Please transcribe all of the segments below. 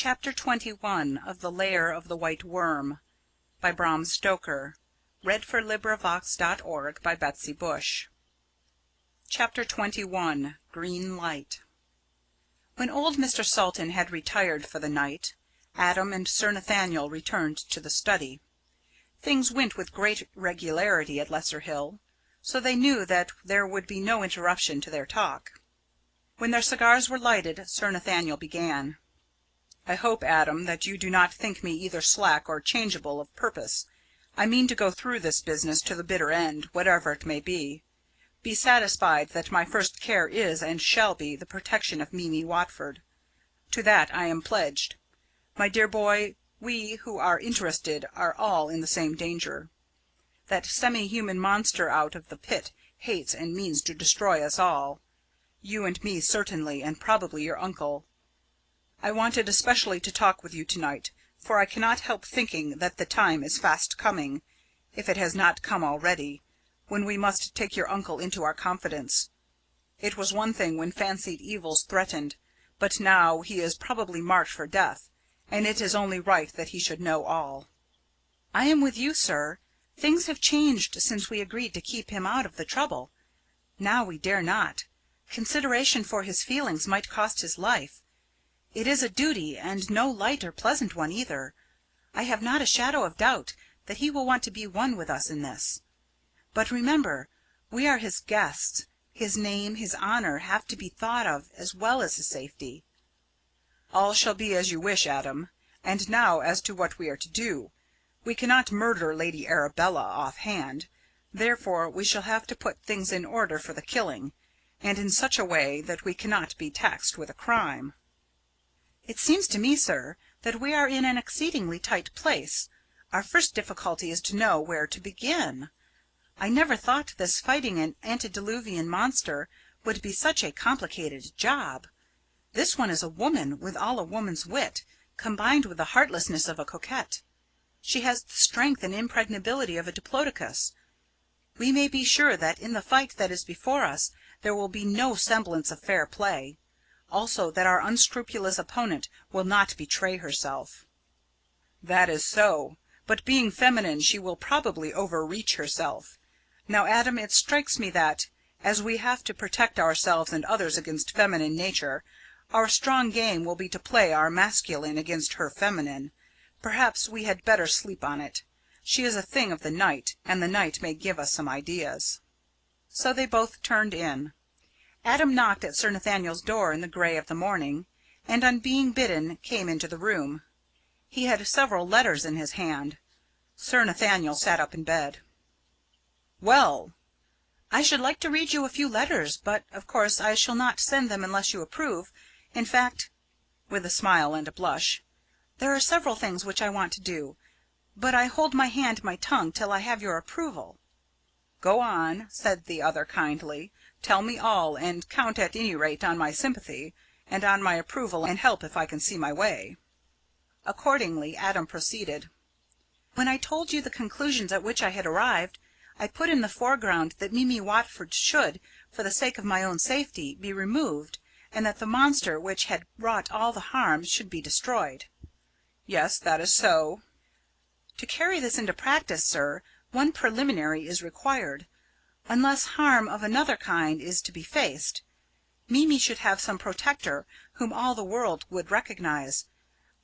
Chapter 21 of the Lair of the White Worm by Bram Stoker. LibriVox.org by Betsy Bush. Chapter 21 Green Light. When old Mr. Salton had retired for the night, Adam and Sir Nathaniel returned to the study. Things went with great regularity at Lesser Hill, so they knew that there would be no interruption to their talk. When their cigars were lighted, Sir Nathaniel began. "I hope, Adam, that you do not think me either slack or changeable of purpose. I mean to go through this business to the bitter end, whatever it may be. Be satisfied that my first care is and shall be the protection of Mimi Watford. To that I am pledged. My dear boy, we who are interested are all in the same danger. That semi-human monster out of the pit hates and means to destroy us all. You and me certainly, and probably your uncle. I wanted especially to talk with you tonight, for I cannot help thinking that the time is fast coming, if it has not come already, when we must take your uncle into our confidence. It was one thing when fancied evils threatened, but now he is probably marked for death, and it is only right that he should know all." "I am with you, sir. Things have changed since we agreed to keep him out of the trouble. Now we dare not. Consideration for his feelings might cost his life. It is a duty, and no light or pleasant one either. I have not a shadow of doubt that he will want to be one with us in this. But remember, we are his guests. His name, his honour, have to be thought of as well as his safety." "All shall be as you wish, Adam. And now as to what we are to do. We cannot murder Lady Arabella off-hand. Therefore we shall have to put things in order for the killing, and in such a way that we cannot be taxed with a crime." "It seems to me, sir, that we are in an exceedingly tight place. Our first difficulty is to know where to begin. I never thought this fighting an antediluvian monster would be such a complicated job. This one is a woman with all a woman's wit, combined with the heartlessness of a coquette. She has the strength and impregnability of a diplodocus. We may be sure that in the fight that is before us there will be no semblance of fair play. Also that our unscrupulous opponent will not betray herself." "That is so. But being feminine, she will probably overreach herself. Now, Adam, it strikes me that, as we have to protect ourselves and others against feminine nature, our strong game will be to play our masculine against her feminine. Perhaps we had better sleep on it. She is a thing of the night, and the night may give us some ideas." So they both turned in. Adam knocked at Sir Nathaniel's door in the grey of the morning, and on being bidden came into the room. He had several letters in his hand. Sir Nathaniel sat up in bed. "Well!" "I should like to read you a few letters, but of course I shall not send them unless you approve. In fact," with a smile and a blush, "there are several things which I want to do, but I hold my hand my tongue till I have your approval." "Go on," said the other kindly. "Tell me all, and count at any rate on my sympathy, and on my approval and help if I can see my way." Accordingly, Adam proceeded. "When I told you the conclusions at which I had arrived, I put in the foreground that Mimi Watford should, for the sake of my own safety, be removed, and that the monster which had wrought all the harm should be destroyed." "Yes, that is so." "To carry this into practice, sir, one preliminary is required. Unless harm of another kind is to be faced, Mimi should have some protector whom all the world would recognize.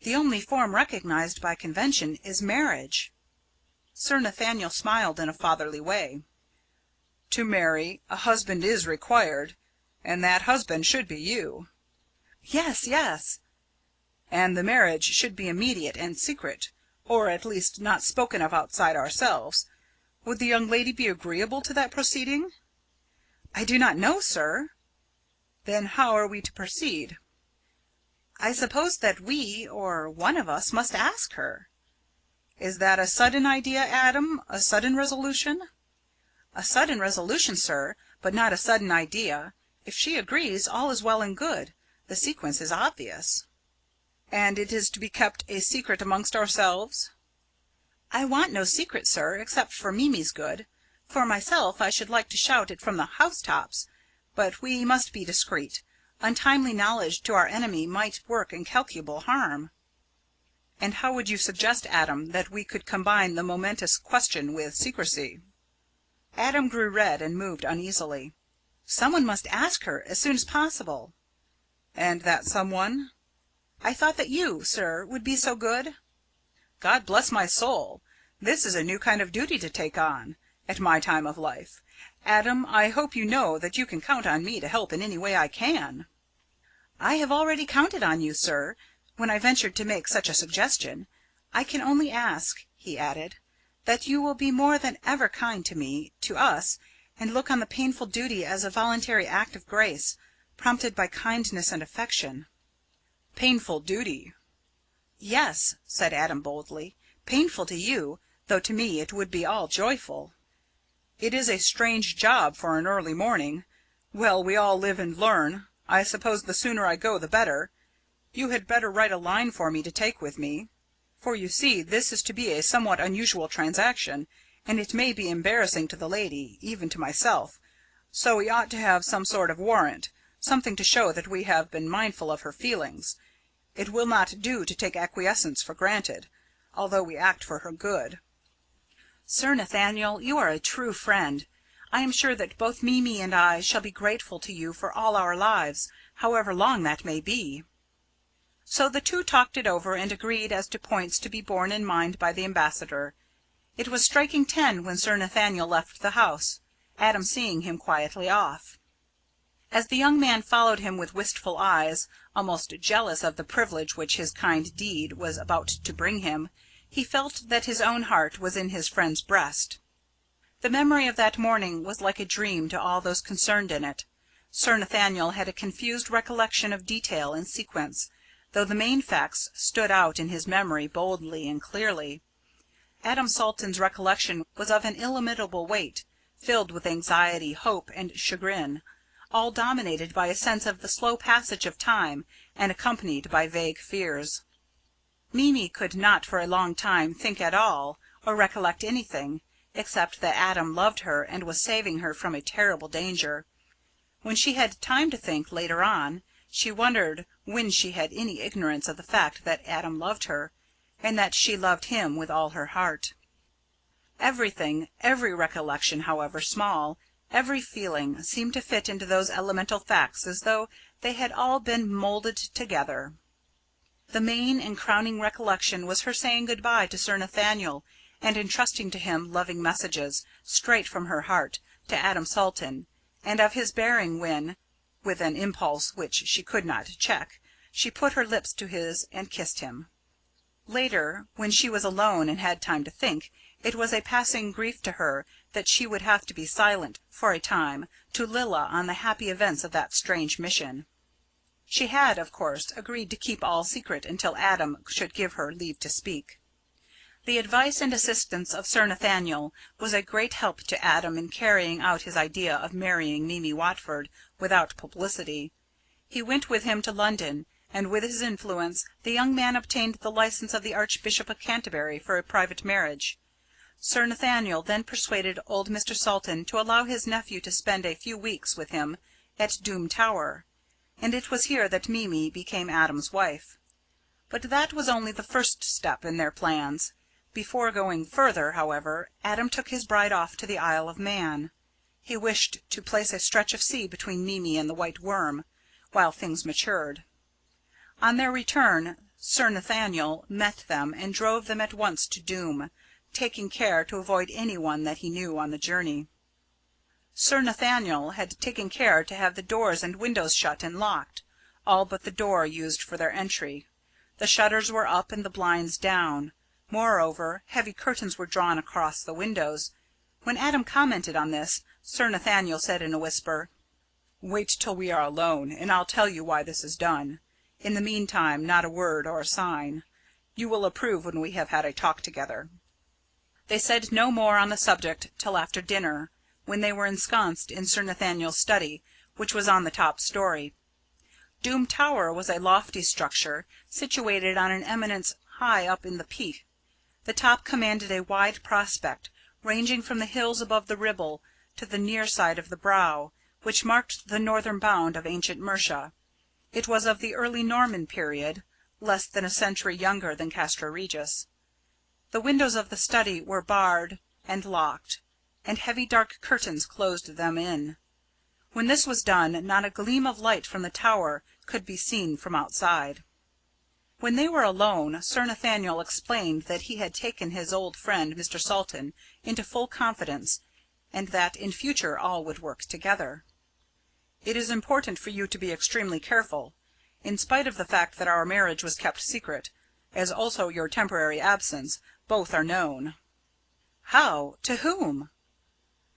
The only form recognized by convention is marriage." Sir Nathaniel smiled in a fatherly way. "To marry, a husband is required, and that husband should be you." "Yes, yes." "And the marriage should be immediate and secret, or at least not spoken of outside ourselves. Would the young lady be agreeable to that proceeding?" "I do not know, sir." "Then how are we to proceed?" "I suppose that we, or one of us, must ask her." "Is that a sudden idea, Adam, a sudden resolution?" "A sudden resolution, sir, but not a sudden idea. If she agrees, all is well and good. The sequence is obvious." "And it is to be kept a secret amongst ourselves?" "I want no secret, sir, except for Mimi's good. For myself, I should like to shout it from the housetops, but we must be discreet. Untimely knowledge to our enemy might work incalculable harm." And how would you suggest, Adam, that we could combine the momentous question with secrecy?" Adam grew red and moved uneasily. "Someone must ask her as soon as possible." "And that someone?" "I thought that you, sir, would be so good." "God bless my soul! This is a new kind of duty to take on, at my time of life. Adam, I hope you know that you can count on me to help in any way I can." "I have already counted on you, sir, when I ventured to make such a suggestion. I can only ask," he added, "that you will be more than ever kind to me, to us, and look on the painful duty as a voluntary act of grace, prompted by kindness and affection." "Painful duty!" "Yes," said Adam boldly, "painful to you, though to me it would be all joyful." "It is a strange job for an early morning. Well, we all live and learn. I suppose the sooner I go the better. You had better write a line for me to take with me, for you see this is to be a somewhat unusual transaction, and it may be embarrassing to the lady, even to myself, so we ought to have some sort of warrant, something to show that we have been mindful of her feelings. It will not do to take acquiescence for granted, although we act for her good." "Sir Nathaniel, you are a true friend. I am sure that both Mimi and I shall be grateful to you for all our lives, however long that may be." So the two talked it over and agreed as to points to be borne in mind by the ambassador. It was striking 10 when Sir Nathaniel left the house, Adam seeing him quietly off. As the young man followed him with wistful eyes, almost jealous of the privilege which his kind deed was about to bring him, he felt that his own heart was in his friend's breast. The memory of that morning was like a dream to all those concerned in it. Sir Nathaniel had a confused recollection of detail and sequence, though the main facts stood out in his memory boldly and clearly. Adam Salton's recollection was of an illimitable weight, filled with anxiety, hope, and chagrin, all dominated by a sense of the slow passage of time and accompanied by vague fears. Mimi could not for a long time think at all, or recollect anything, except that Adam loved her and was saving her from a terrible danger. When she had time to think, later on, she wondered when she had any ignorance of the fact that Adam loved her, and that she loved him with all her heart. Everything, every recollection, however small, every feeling, seemed to fit into those elemental facts as though they had all been moulded together. The main and crowning recollection was her saying good-bye to Sir Nathaniel, and entrusting to him loving messages, straight from her heart, to Adam Salton, and of his bearing when, with an impulse which she could not check, she put her lips to his and kissed him. Later, when she was alone and had time to think, it was a passing grief to her that she would have to be silent, for a time, to Lilla on the happy events of that strange mission. She had, of course, agreed to keep all secret until Adam should give her leave to speak. The advice and assistance of Sir Nathaniel was a great help to Adam in carrying out his idea of marrying Mimi Watford without publicity. He went with him to London, and with his influence the young man obtained the licence of the Archbishop of Canterbury for a private marriage. Sir Nathaniel then persuaded old Mr. Salton to allow his nephew to spend a few weeks with him at Doom Tower, and it was here that Mimi became Adam's wife. But that was only the first step in their plans. Before going further, however, Adam took his bride off to the Isle of Man. He wished to place a stretch of sea between Mimi and the White Worm, while things matured. On their return, Sir Nathaniel met them and drove them at once to Doom, taking care to avoid any one that he knew on the journey. Sir Nathaniel had taken care to have the doors and windows shut and locked, all but the door used for their entry. The shutters were up and the blinds down. Moreover, heavy curtains were drawn across the windows. When Adam commented on this, Sir Nathaniel said in a whisper, "Wait till we are alone, and I'll tell you why this is done. In the meantime, not a word or a sign. You will approve when we have had a talk together." They said no more on the subject till after dinner, when they were ensconced in Sir Nathaniel's study, which was on the top story. Doom Tower was a lofty structure, situated on an eminence high up in the peak. The top commanded a wide prospect, ranging from the hills above the Ribble to the near side of the Brow, which marked the northern bound of ancient Mercia. It was of the early Norman period, less than a century younger than Castra Regis. The windows of the study were barred and locked, and heavy dark curtains closed them in. When this was done, not a gleam of light from the tower could be seen from outside. When they were alone, Sir Nathaniel explained that he had taken his old friend Mr. Salton into full confidence, and that in future all would work together. "It is important for you to be extremely careful, in spite of the fact that our marriage was kept secret, as also your temporary absence. Both are known." "How? To whom?"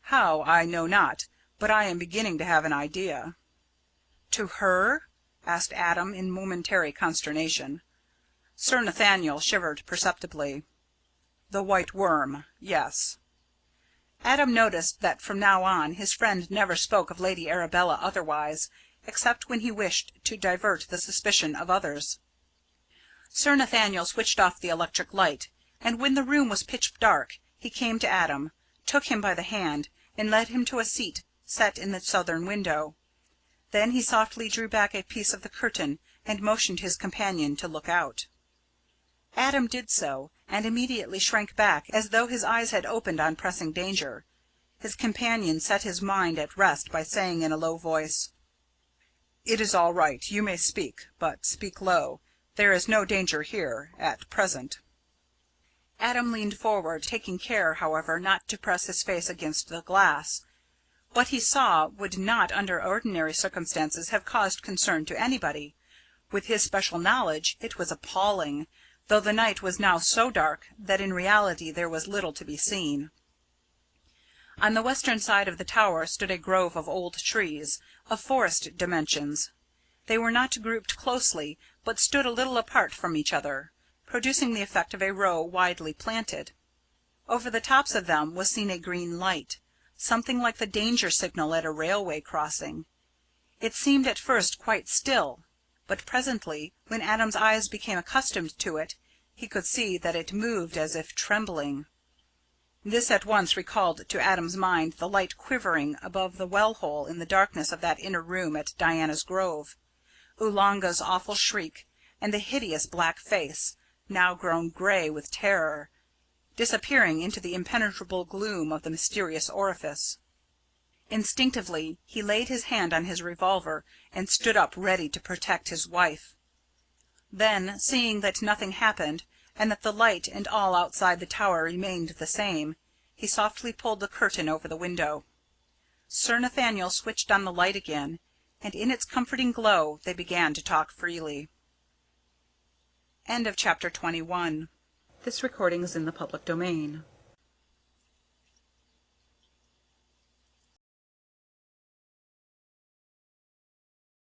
"How, I know not, but I am beginning to have an idea." "To her?" asked Adam, in momentary consternation. Sir Nathaniel shivered perceptibly. "The White Worm, yes." Adam noticed that from now on his friend never spoke of Lady Arabella otherwise, except when he wished to divert the suspicion of others. Sir Nathaniel switched off the electric light, and when the room was pitch dark he came to Adam, took him by the hand, and led him to a seat set in the southern window. Then he softly drew back a piece of the curtain and motioned his companion to look out. Adam did so, and immediately shrank back as though his eyes had opened on pressing danger. His companion set his mind at rest by saying in a low voice: "It is all right. You may speak, but speak low. There is no danger here at present." Adam leaned forward, taking care, however, not to press his face against the glass. What he saw would not, under ordinary circumstances, have caused concern to anybody. With his special knowledge, it was appalling, though the night was now so dark that in reality there was little to be seen. On the western side of the tower stood a grove of old trees, of forest dimensions. They were not grouped closely, but stood a little apart from each other, producing the effect of a row widely planted. Over the tops of them was seen a green light, something like the danger signal at a railway crossing. It seemed at first quite still, but presently, when Adam's eyes became accustomed to it, he could see that it moved as if trembling. This at once recalled to Adam's mind the light quivering above the well-hole in the darkness of that inner room at Diana's Grove, Oolanga's awful shriek, and the hideous black face, now grown grey with terror, disappearing into the impenetrable gloom of the mysterious orifice. Instinctively he laid his hand on his revolver and stood up ready to protect his wife. Then, seeing that nothing happened, and that the light and all outside the tower remained the same, he softly pulled the curtain over the window. Sir Nathaniel switched on the light again, and in its comforting glow they began to talk freely. End of chapter 21. This recording is in the public domain.